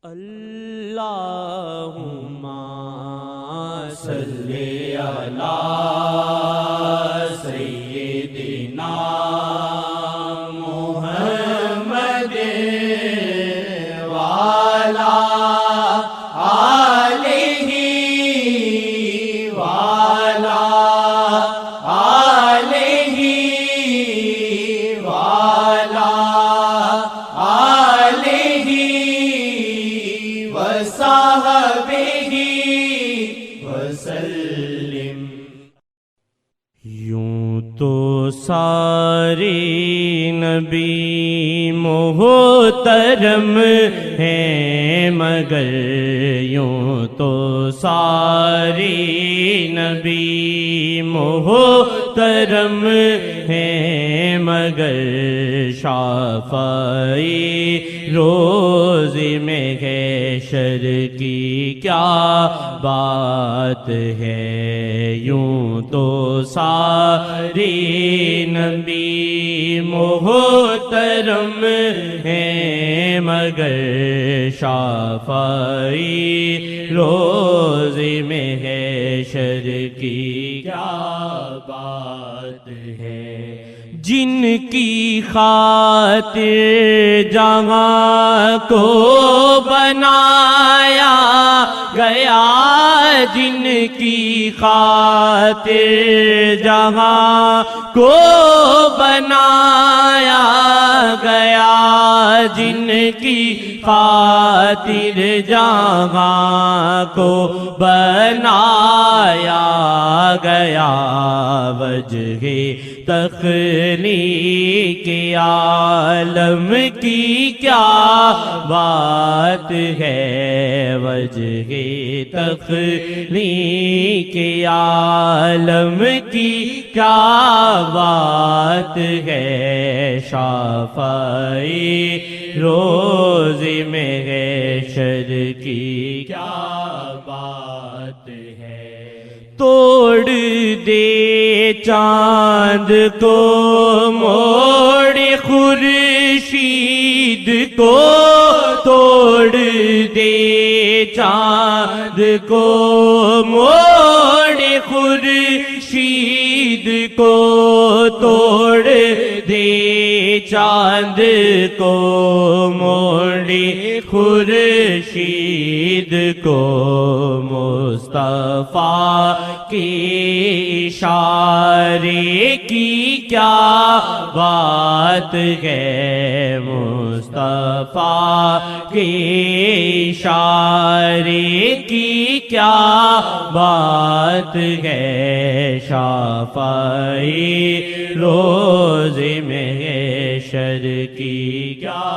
اللہم صلی علی سیدنا محمد وعلی آلہ وعلی آلہ وعلی آلہ وصحبہ وسلم۔ یوں تو سارے نبی محترم ہیں، مگر یوں تو سارے نبی محترم ہیں، مگر شافعی روز محشر کی کیا بات ہے۔ یوں تو سارے نبی محترم ہیں، مگر شافعی روز محشر کی کیا بات ہے۔ جن کی خاطر جہاں کو بنایا گیا، جن کی خاطر جہاں کو بنایا گیا، جن کی خاطر جہاں کو بنایا گیا، وجہ تخلیق عالم کی کیا بات ہے، وجہ تخلیق عالم کی کیا بات ہے۔ شافعی روز محشر کی کیا بات ہے۔ توڑ دے چاند کو موڑ خورشید کو، توڑ دے چاند کو موڑ خورشید کو، توڑ دے چاند کو موڑ خورشید کو، مصطفیٰ کے اشارے کی کیا بات ہے، مصطفیٰ کے اشارے کی کیا بات ہے۔ شافعی روز محشر کی کیا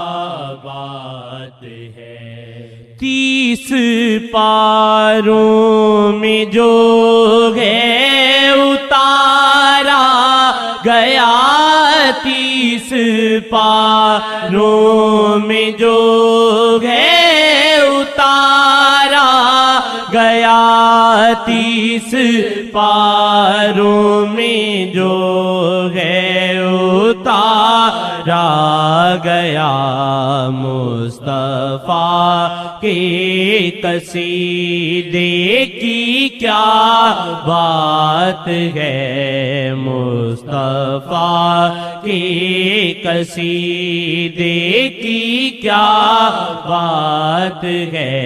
بات ہے۔ 30 پاروں میں جو ہے اتارا گیا، 30 پاروں میں جو ہے اتارا گیا، 30 پاروں میں جو ہے اتارا گیا، مصطفیٰ کے قصیدے کی کیا بات ہے، مصطفیٰ کے قصیدے کی کیا بات ہے۔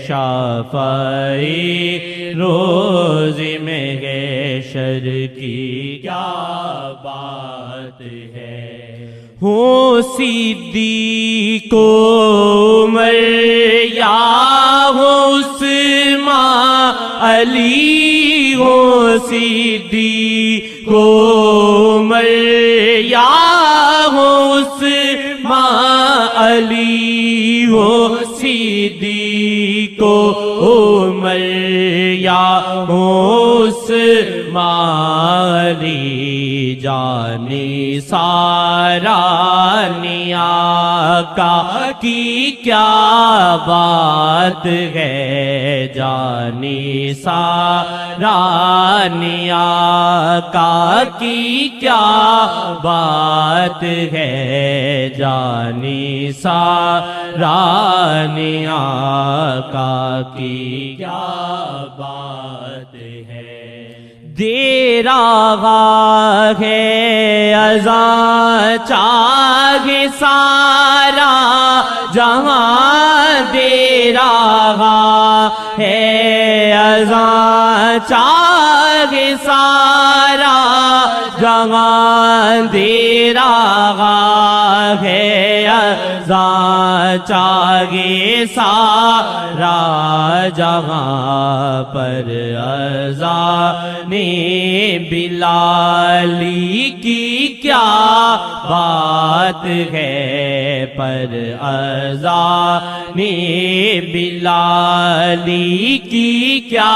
شافعی روز محشر کی کیا بات ہے۔ ہو صدیق عمر یا ہو عثمان علی، ہو صدیق عمر یا ہو عثمان علی، ہو صدیق عمر یا ہو عثمان علی، جانی سارا آقا کی کیا بات ہے، جانی سارانی آقا کی کیا بات ہے، جانی سارانی آقا کی کیا بات ہے۔ دیر آغا ہے اذاں چاہے سارا جہاں، دیر آغا ہے اذاں چاہے سارا جہاں، دیر آغا ہے اذاں چاہے سارا جہاں، پر اذان بلالی کی کیا بات ہے، پر اذان بلالی کی کیا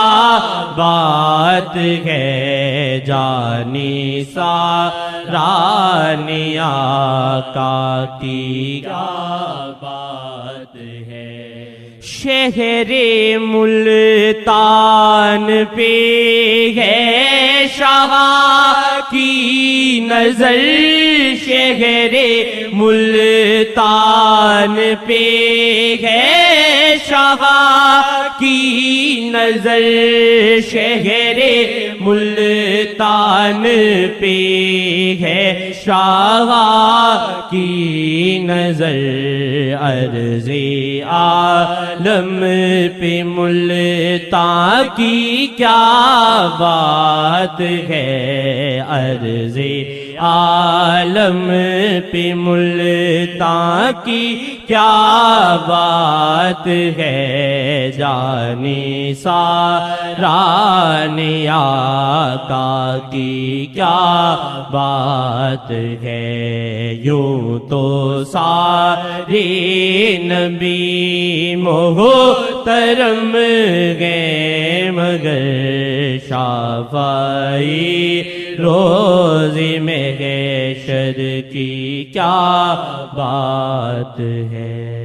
بات ہے، جانی سارانی آقا کی کیا بات ہے۔ شہر ملتان پہ ہے شاہ کی نظر، شہر ملتان پہ ہے شاہ کی نظر، شہر ملتان پہ ہے شاہ کی نظر، عرض عالم پہ ملتان کی کیا بات ہے، عرض عالم پہ ملتان کی کیا بات ہے، جانی سارانی آقا کی کیا بات ہے۔ یوں تو سارے نبی محترم گئے، مگر شافعی روزی میں حشر کی کیا بات ہے۔